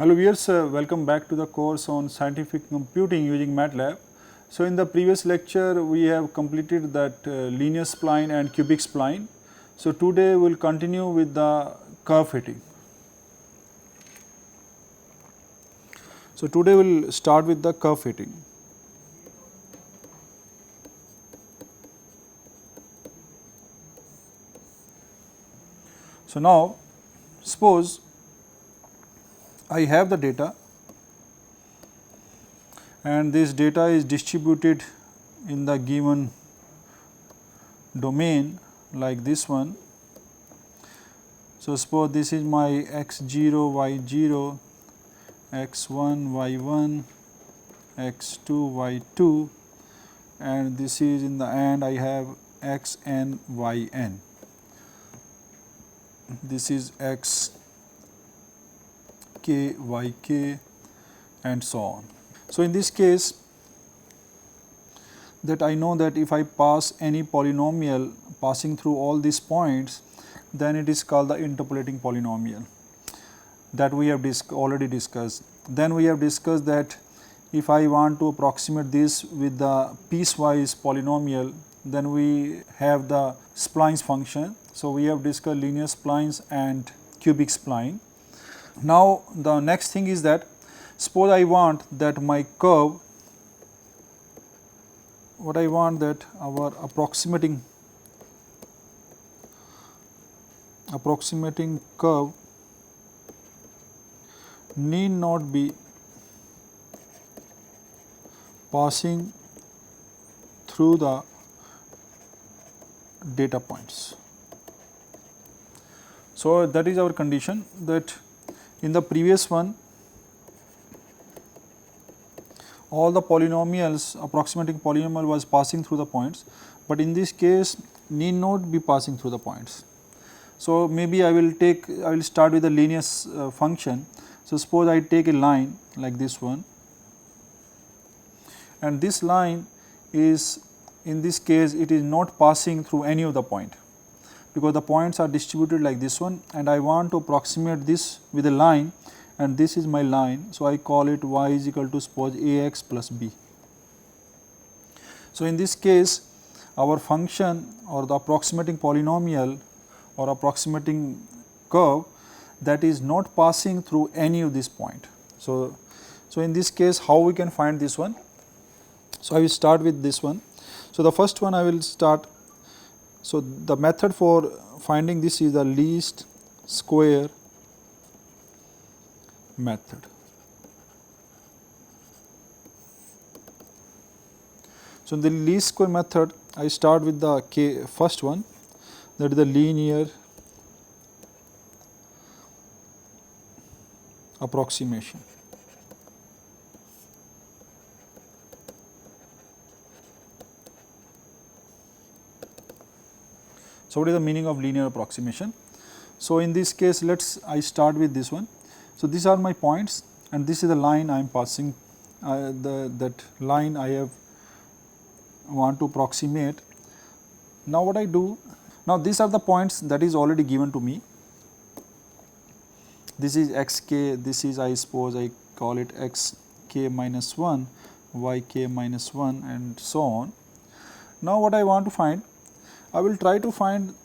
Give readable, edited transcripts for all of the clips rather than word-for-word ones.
Hello viewers, welcome back to the course on scientific computing using MATLAB. So, in the previous lecture we have completed that linear spline and cubic spline. So, today we will continue with the curve fitting. So, today we will start with the curve fitting. So, now suppose I have the data and this data is distributed in the given domain like this one. So, suppose this is my x0, y0, x1, y1, x2, y2, and this is in the end I have xn, yn. This is x k, y k, and so on. So, in this case that I know that if I pass any polynomial passing through all these points, then it is called the interpolating polynomial that we have already discussed. Then we have discussed that if I want to approximate this with the piecewise polynomial, then we have the splines function. So, we have discussed linear splines and cubic spline. Now, the next thing is that suppose I want that my curve, what I want that our approximating curve need not be passing through the data points. So, that is our condition, that in the previous one all the polynomials, approximating polynomial was passing through the points, but in this case need not be passing through the points. So, maybe I will start with a linear function. So, suppose I take a line like this one, and this line is, in this case it is not passing through any of the point, because the points are distributed like this one, and I want to approximate this with a line, and this is my line. So, I call it y is equal to suppose ax plus b. So, in this case our function or the approximating polynomial or approximating curve that is not passing through any of this point. So, in this case how we can find this one? So, I will start with this one. So, the first one I will start. So, the method for finding this is the least square method. So, in the least square method I start with the first one, that is the linear approximation. So, what is the meaning of linear approximation? So, in this case I start with this one. So, these are my points and this is the line I am passing, that line I want to approximate. Now, what I do, now these are the points that is already given to me. This is xk, this is, I suppose I call it xk minus 1, yk minus 1, and so on. Now, what I want to find, I will try to find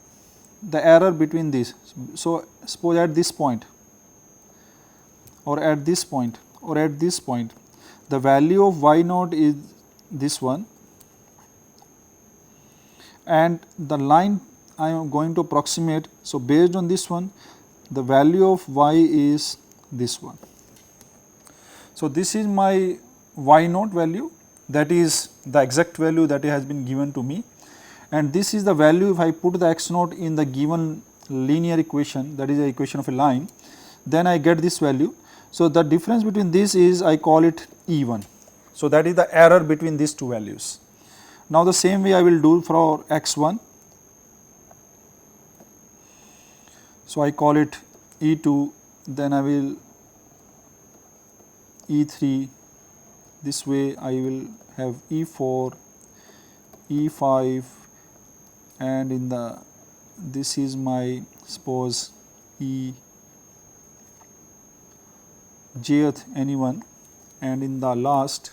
the error between these. So, suppose at this point or at this point or at this point, the value of y naught is this one, and the line I am going to approximate. So, based on this one, the value of y is this one. So, this is my y naught value, that is the exact value that has been given to me, and this is the value if I put the x naught in the given linear equation, that is the equation of a line, then I get this value. So, the difference between this is, I call it E1. So, that is the error between these two values. Now, the same way I will do for x1. So, I call it E2, then I will E3, this way I will have E4, E5, and in the, this is my suppose E jth anyone, and in the last,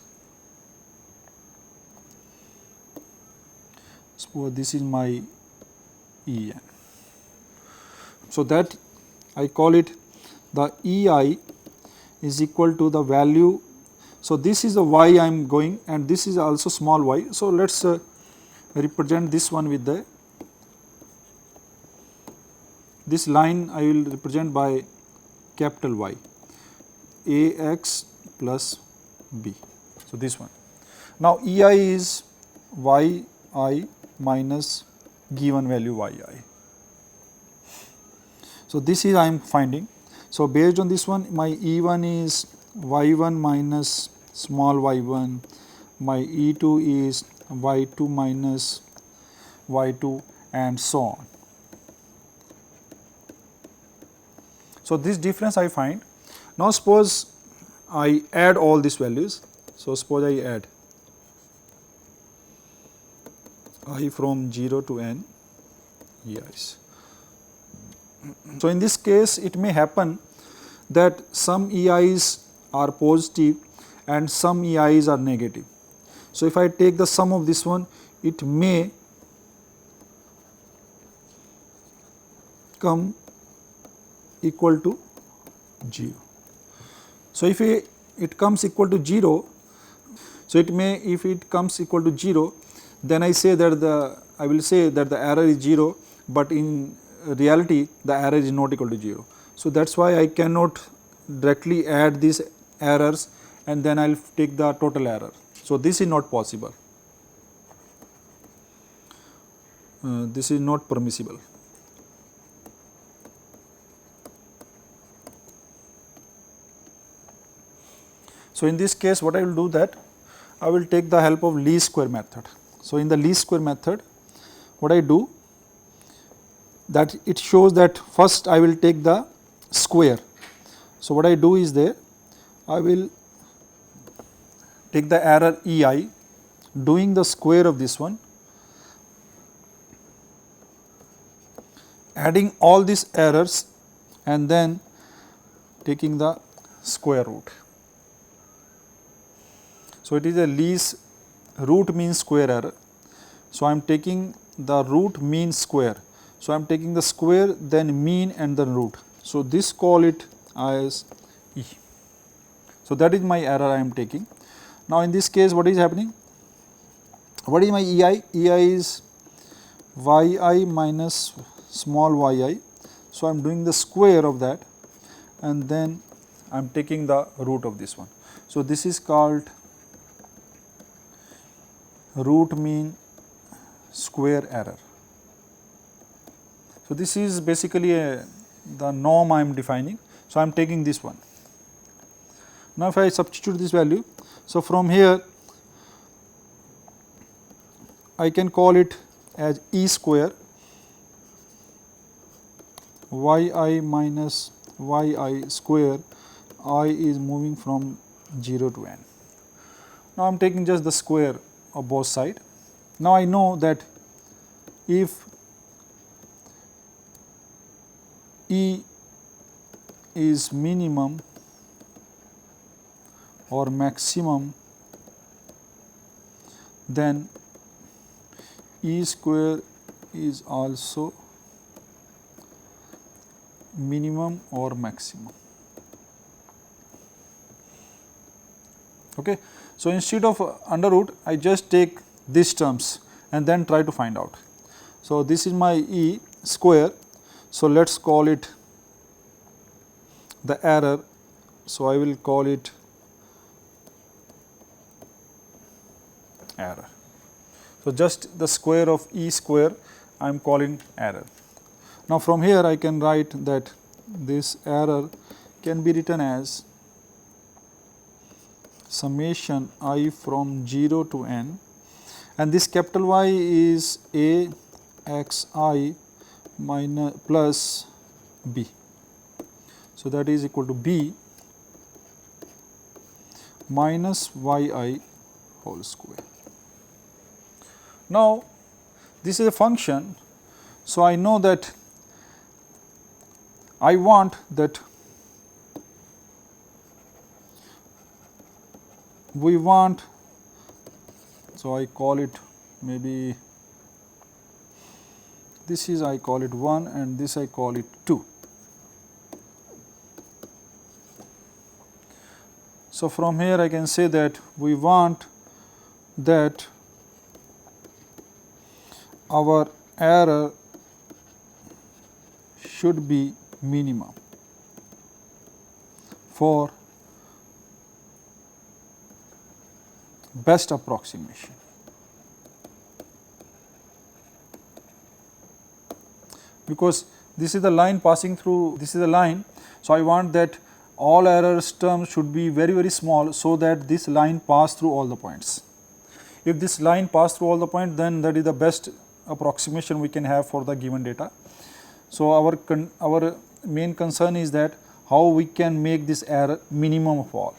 suppose this is my En. So, that I call it the Ei is equal to the value. So, this is the y I am going, and this is also small y. So, let us represent this one with the, this line I will represent by capital Y, Ax plus b. So, this one. Now, Ei is yi minus given value yi. So, this is I am finding. So, based on this one, my E1 is y1 minus small y1, my E2 is y2 minus y2, and so on. So, this difference I find. Now, suppose I add all these values. So, suppose I add I from 0 to n Eis. So, in this case it may happen that some Eis are positive and some Eis are negative. So, if I take the sum of this one, it may come equal to 0. So, if it comes equal to 0, so it may, if it comes equal to 0, then I say that I will say that the error is 0, but in reality the error is not equal to 0. So, that is why I cannot directly add these errors and then I will take the total error. So, this is not possible, this is not permissible. So, in this case what I will do that I will take the help of least square method. So, in the least square method what I do that it shows that first I will take the square. So, what I do is there I will take the error Ei, doing the square of this one, adding all these errors and then taking the square root. So, it is a least root mean square error. So, I am taking the root mean square. So, I am taking the square, then mean and then root. So, this call it as E. So, that is my error I am taking. Now, in this case what is happening? What is my Ei? Ei is yi minus small yi. So, I am doing the square of that and then I am taking the root of this one. So, this is called root mean square error. So, this is basically the norm I am defining. So, I am taking this one. Now, if I substitute this value, so from here I can call it as E square yi minus yi square, I is moving from 0 to n. Now, I am taking just the square of both sides. Now, I know that if E is minimum or maximum, then E square is also minimum or maximum. Okay. So, instead of under root I just take these terms and then try to find out. So, this is my E square. So, let us call it the error. So, I will call it error. So, just the square of E square I am calling error. Now, from here I can write that this error can be written as summation I from 0 to n, and this capital Y is A x I minus plus b. So, that is equal to b minus yi whole square. Now, this is a function. So, I know that I want that we want, so I call it maybe this is I call it 1 and this I call it 2. So, from here I can say that we want that our error should be minimum for best approximation. Because this is the line passing through, this is the line. So, I want that all errors terms should be very small, so that this line pass through all the points. If this line pass through all the points, then that is the best approximation we can have for the given data. So, our main concern is that how we can make this error minimum of all.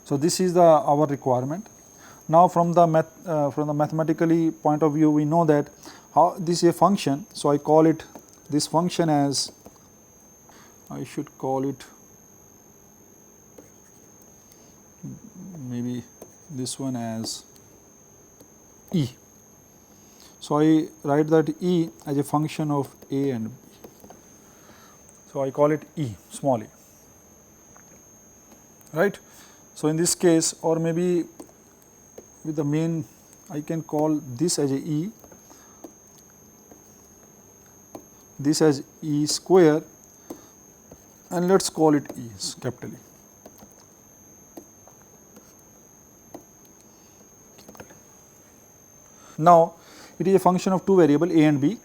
So, this is our requirement. Now, from the mathematically point of view, we know that how this is a function. So, I call it this function as, I should call it maybe this one as E. So, I write that E as a function of A and B. So, I call it E, small e, right. So, in this case, or maybe with the main, I can call this as a E, this as E square, and let us call it E, capital E. Now, it is a function of two variables A and B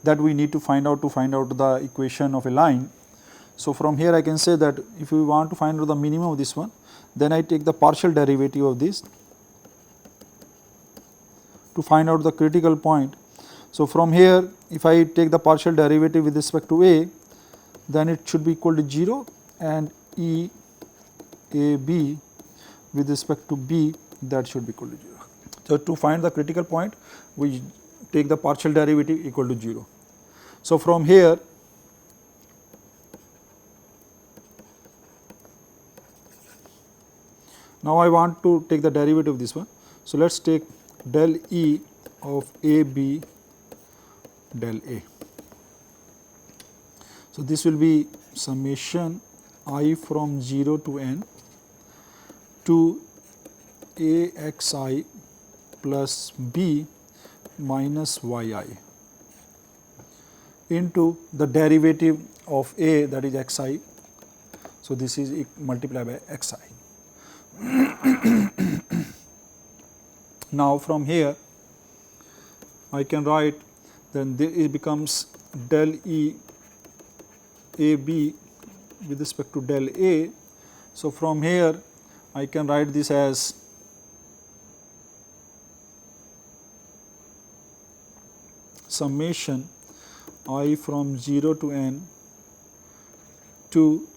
that we need to find out the equation of a line. So, from here I can say that if we want to find out the minimum of this one, then I take the partial derivative of this to find out the critical point. So, from here if I take the partial derivative with respect to A, then it should be equal to 0, and E A B with respect to B, that should be equal to 0. So, to find the critical point, we take the partial derivative equal to 0. So, from here now I want to take the derivative of this one. So, let us take del E of A B del A. So, this will be summation I from 0 to n to A x I plus B minus y I into the derivative of A, that is x I. So, this is multiplied by x I. Now, from here I can write, then it becomes del E A B with respect to del A. So, from here I can write this as summation I from 0 to n to,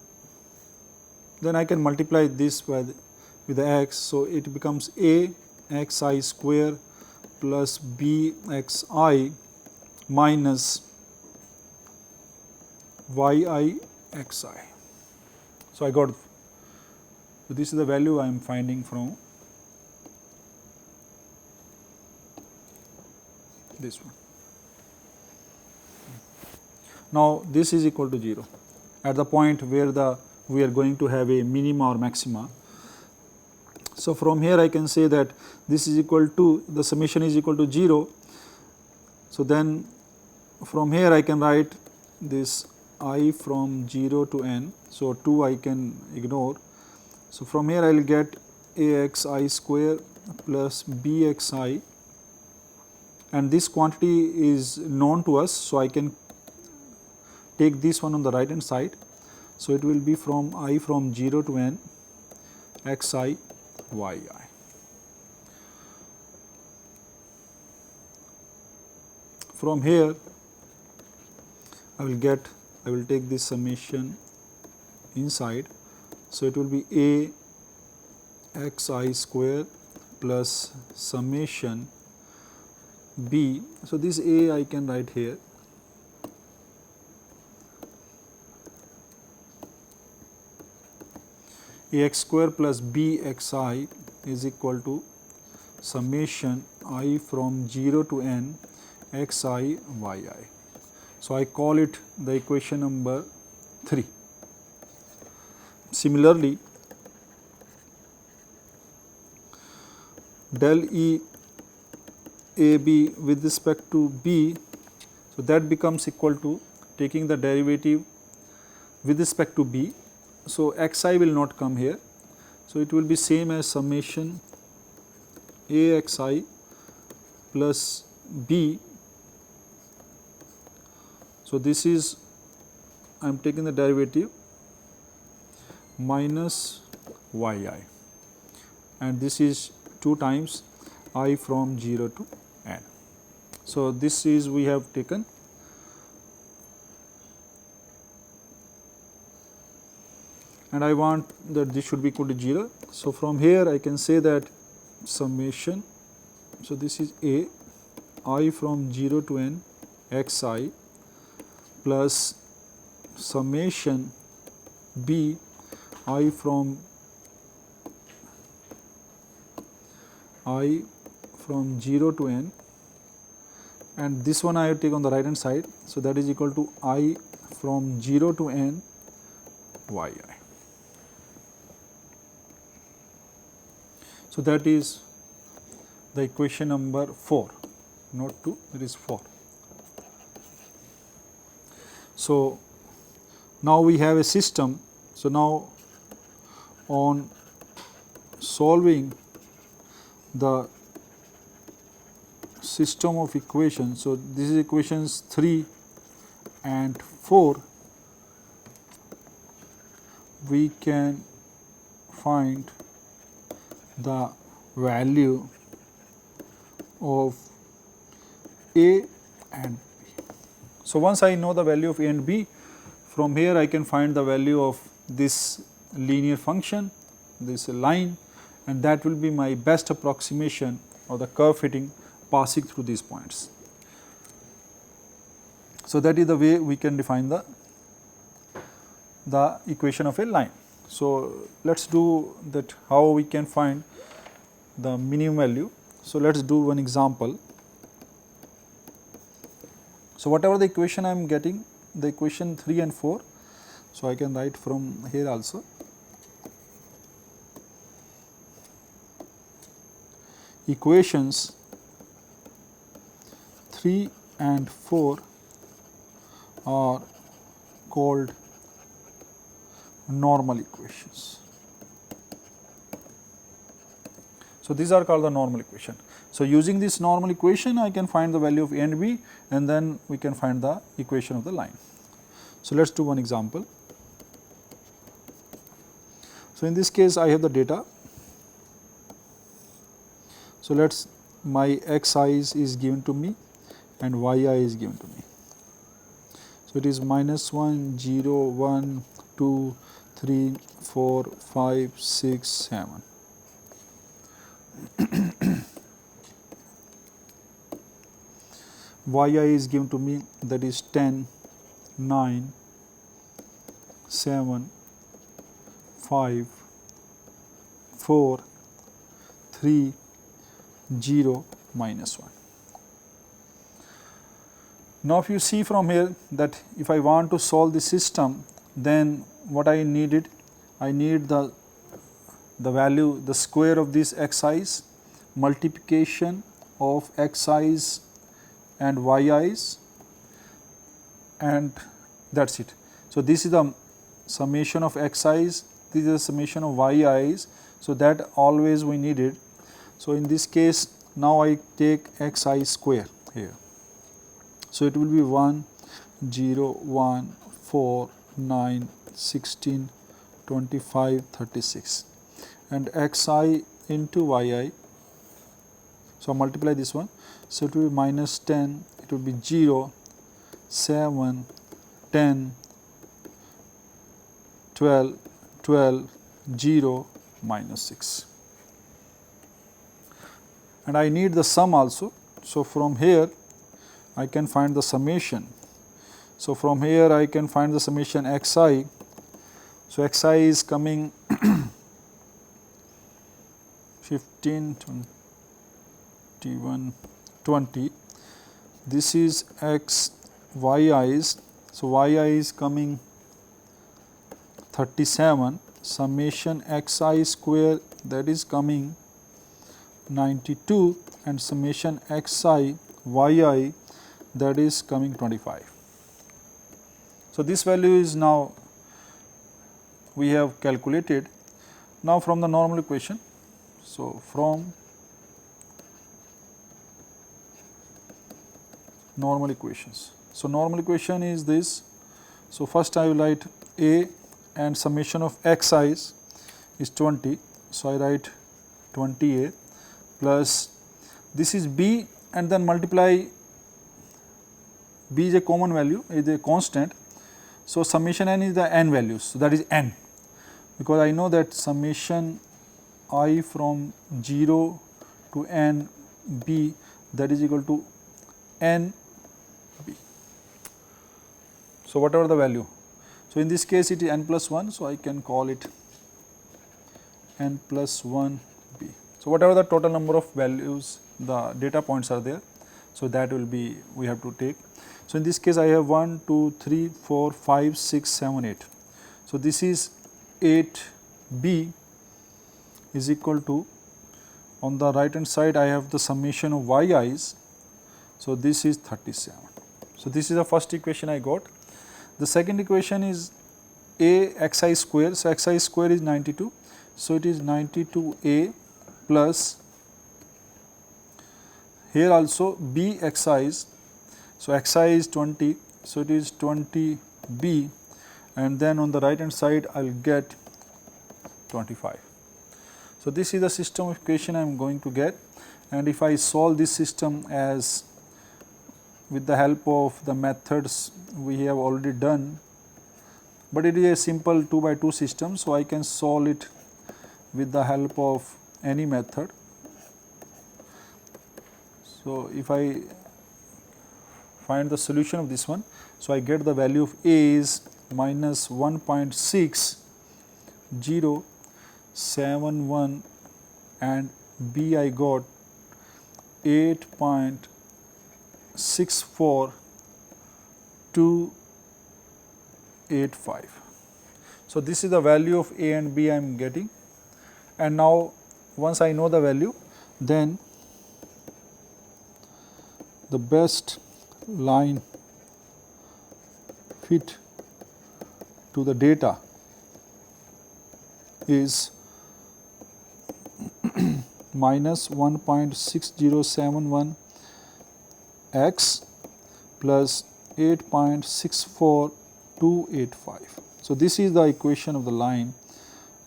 then I can multiply this with the x. So, it becomes A x I square plus B x I minus y I x I. So, I got, so this is the value I am finding from this one. Now, this is equal to 0 at the point where we are going to have a minima or maxima. So, from here I can say that this is equal to, the summation is equal to 0. So, then from here I can write this I from 0 to n. So, 2 I can ignore. So, from here I will get A x I square plus B x I, and this quantity is known to us. So, I can take this one on the right hand side. So, it will be from I from 0 to n x I y I. From here I will take this summation inside. So, it will be A x I square plus summation B. So, this A I can write here ax square plus bxi is equal to summation I from 0 to n xi yi. So, I call it the equation number 3. Similarly, del E a b with respect to b, so that becomes equal to taking the derivative with respect to b. So, xi will not come here. So, it will be same as summation axi plus b. So, this is I am taking the derivative minus yi, and this is 2 times I from 0 to n. So, this is we have taken, and I want that this should be equal to 0. So, from here I can say that summation, so this is a I from 0 to n xi plus summation b I from 0 to n, and this one I have taken on the right hand side. So, that is equal to I from 0 to n yi. So, that is the equation number 4, not 2, it is 4. So, now we have a system. So, now on solving the system of equations, so this is equations 3 and 4, we can find the value of a and b. So, once I know the value of a and b, from here I can find the value of this linear function, this line, and that will be my best approximation of the curve fitting passing through these points. So, that is the way we can define the equation of a line. So, let us do that, how we can find the minimum value. So, let us do one example. So, whatever the equation I am getting, the equation 3 and 4, so I can write from here also. Equations 3 and 4 are called normal equations. So, these are called the normal equation. So, using this normal equation I can find the value of a and b, and then we can find the equation of the line. So, let us do one example. So, in this case I have the data. So, let us, my xi is given to me and yi is given to me. So, it is -1, 0, 1, 2, 3, 4, 5, 6, 7. yi is given to me, that is 10, 9, 7, 5, 4, 3, 0, -1. Now, if you see from here that if I want to solve the system, then what I needed, I need the value, the square of these xi's, multiplication of xi's and yi's, and that is it. So, this is the summation of xi's, this is the summation of yi's. So, that always we needed. So, in this case now I take xi square here. So, it will be 1, 0, 1, 4, 9, 16, 25, 36, and xi into yi. So, multiply this one. So, it will be -10, it will be 0, 7, 10, 12, 12, 0, -6. And I need the sum also. So, from here I can find the summation. So, from here I can find the summation xi. So, xi is coming 15, 21, 20. This is x, yi is, so yi is coming 37, summation xi square, that is coming 92, and summation xi yi, that is coming 25. So, this value is now we have calculated. Now, from the normal equation, so from normal equations. So, normal equation is this. So, first I will write a, and summation of xi is 20. So, I write 20a plus this is b, and then multiply, b is a common value, is a constant. So, summation n is the n values. So, that is n, because I know that summation I from 0 to n b, that is equal to n b. So, whatever the value. So, in this case it is n plus 1. So, I can call it n plus 1 b. So, whatever the total number of values, the data points are there. So, that will be we have to take. So, in this case I have 1, 2, 3, 4, 5, 6, 7, 8. So, this is 8b is equal to, on the right hand side I have the summation of yi's. So, this is 37. So, this is the first equation I got. The second equation is a xi square. So, xi square is 92. So, it is 92a plus, here also b xi is, so xi is 20. So, it is 20b, and then on the right hand side I will get 25. So, this is the system of equation I am going to get, and if I solve this system as with the help of the methods we have already done, but it is a simple 2 by 2 system. So, I can solve it with the help of any method. So, if I find the solution of this one, so I get the value of a is minus 1.6071, and b I got 8.64285. So, this is the value of a and b I am getting, and now once I know the value, then the best line fit to the data is minus 1.6071 x plus 8.64285. So, this is the equation of the line,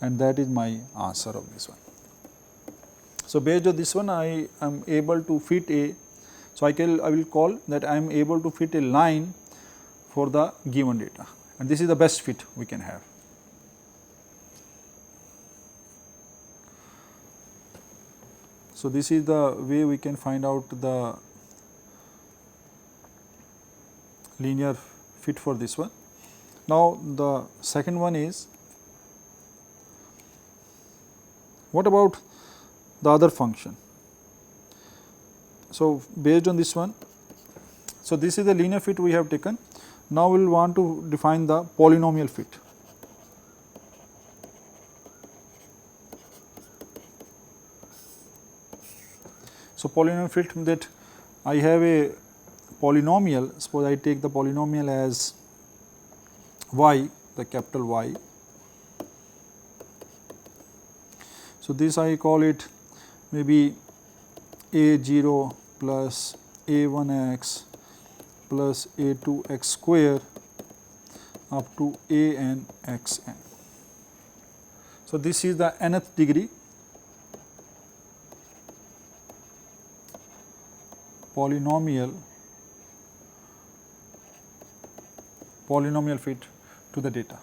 and that is my answer of this one. So, based on this one I am able to fit a, so I will call that I am able to fit a line for the given data, and this is the best fit we can have. So, this is the way we can find out the linear fit for this one. Now, the second one is, what about the other function? So, based on this one, so this is the linear fit we have taken. Now, we will want to define the polynomial fit. So, polynomial fit, that I have a polynomial, suppose I take the polynomial as y, the capital Y. So, this I call it maybe a0 plus a1x plus a2x square up to a n x n. So, this is the nth degree polynomial fit to the data.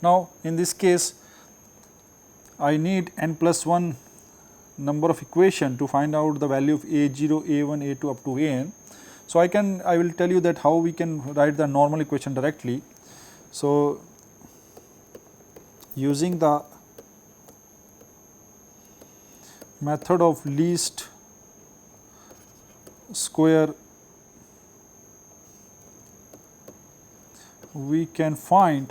Now, in this case I need n plus 1 number of equation to find out the value of a0, a1, a2 up to an. So, I will tell you that how we can write the normal equation directly. So, using the method of least square, we can write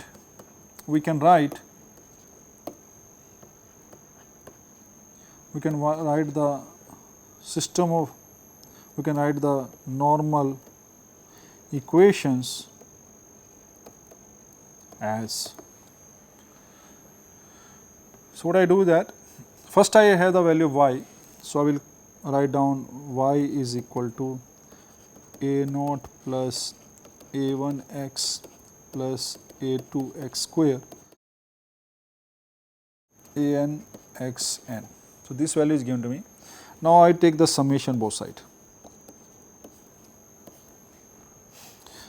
the system of, we can write the normal equations as. So, what I do that, first I have the value of y. So, I will write down y is equal to a naught plus a1 x plus a2 x square an x n. So, this value is given to me. Now, I take the summation both side.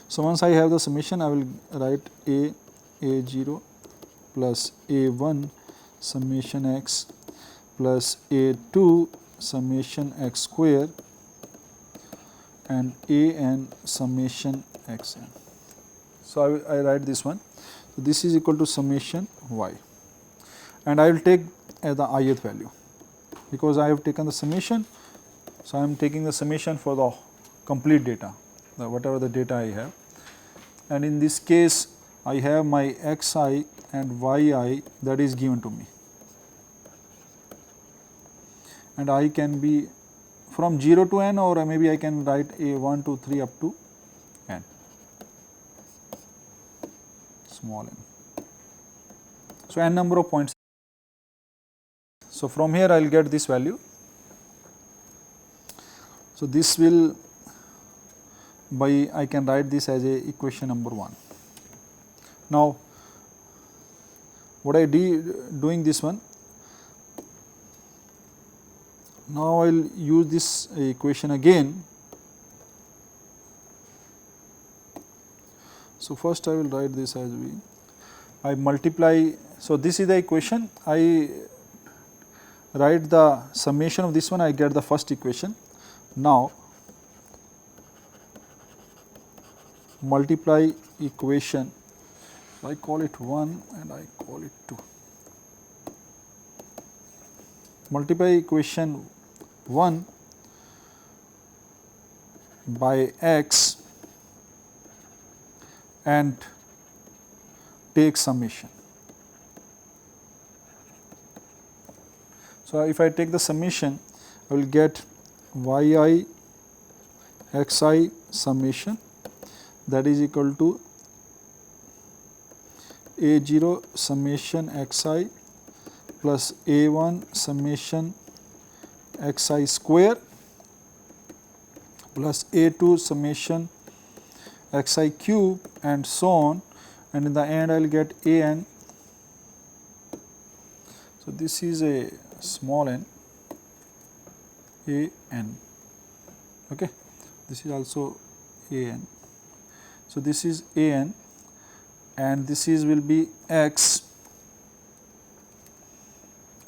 So, once I have the summation, I will write a0 plus a1 summation x plus a2 summation x square and an summation xn. So, I write this one. So, this is equal to summation y, and I will take the ith value because I have taken the summation. So, I am taking the summation for the complete data, whatever the data I have, and in this case I have my xi and yi that is given to me, and I can be from 0 to n, or maybe I can write a 1, 2, 3 up to n, small n. So, n number of points. So, from here I will get this value. So, this will I can write this as a equation number 1. Now, what I doing this one, now I will use this equation again. So, first I will write this as I multiply. So, this is the equation, I write the summation of this one, I get the first equation. Now, multiply equation, I call it 1 and I call it 2. Multiply equation 1 by x and take summation. So, if I take the summation, I will get yi xi summation, that is equal to a0 summation xi plus a1 summation xi square plus a2 summation xi cube and so on, and in the end I will get an. So, this is a small n, an, okay. This is also an. So, this is an and this is will be x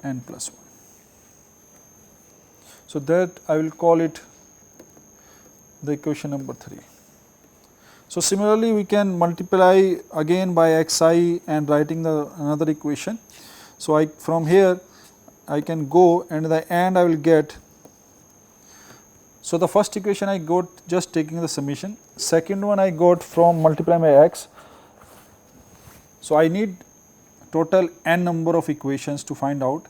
n plus 1. So, that I will call it the equation number 3. So, similarly we can multiply again by xi and writing the another equation. So, from here I can go and in the end I will get. So, the first equation I got just taking the summation, second one I got from multiply by x. So, I need total n number of equations to find out.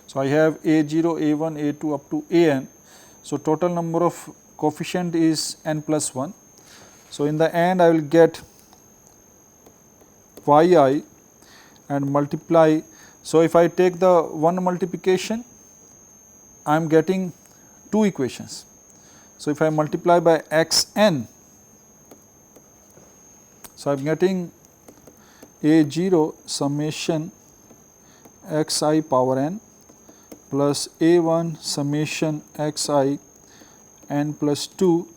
So, I have a0, a1, a2 up to an. So, total number of coefficient is n plus 1. So, in the end I will get yi and multiply. So, if I take the one multiplication, I am getting 2 equations. So, if I multiply by xn, so I am getting a0 summation xi power n plus a1 summation xi n plus 2,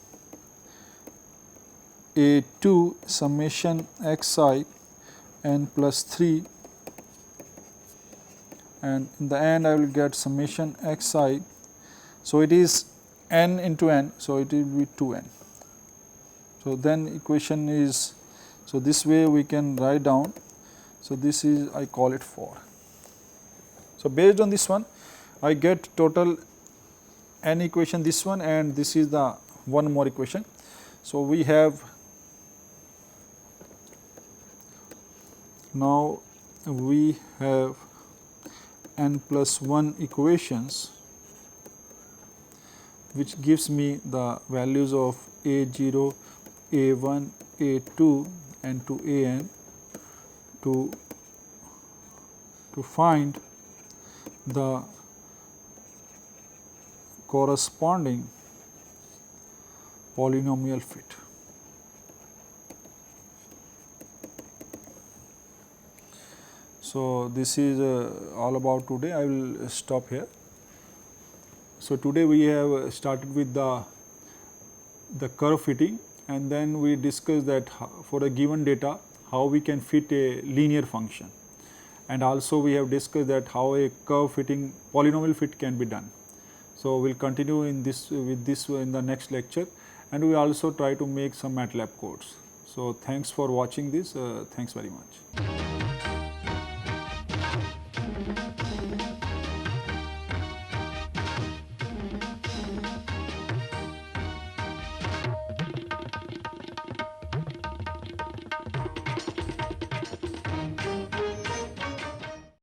a2 summation xi n plus 3, and in the end I will get summation xi. So, it is n into n, so it will be 2n. So, then equation is, so this way we can write down. So, this is I call it 4. So, based on this one I get total n equation, this one, and this is the one more equation. So, we have now we have n plus 1 equations which gives me the values of a0, a1, a2 and to an to find the corresponding polynomial fit. So, this is all about today. I will stop here. So, today we have started with the curve fitting, and then we discussed that for a given data how we can fit a linear function, and also we have discussed that how a curve fitting polynomial fit can be done. So, we will continue in this with this in the next lecture, and we also try to make some MATLAB codes. So, thanks for watching this. Thanks very much.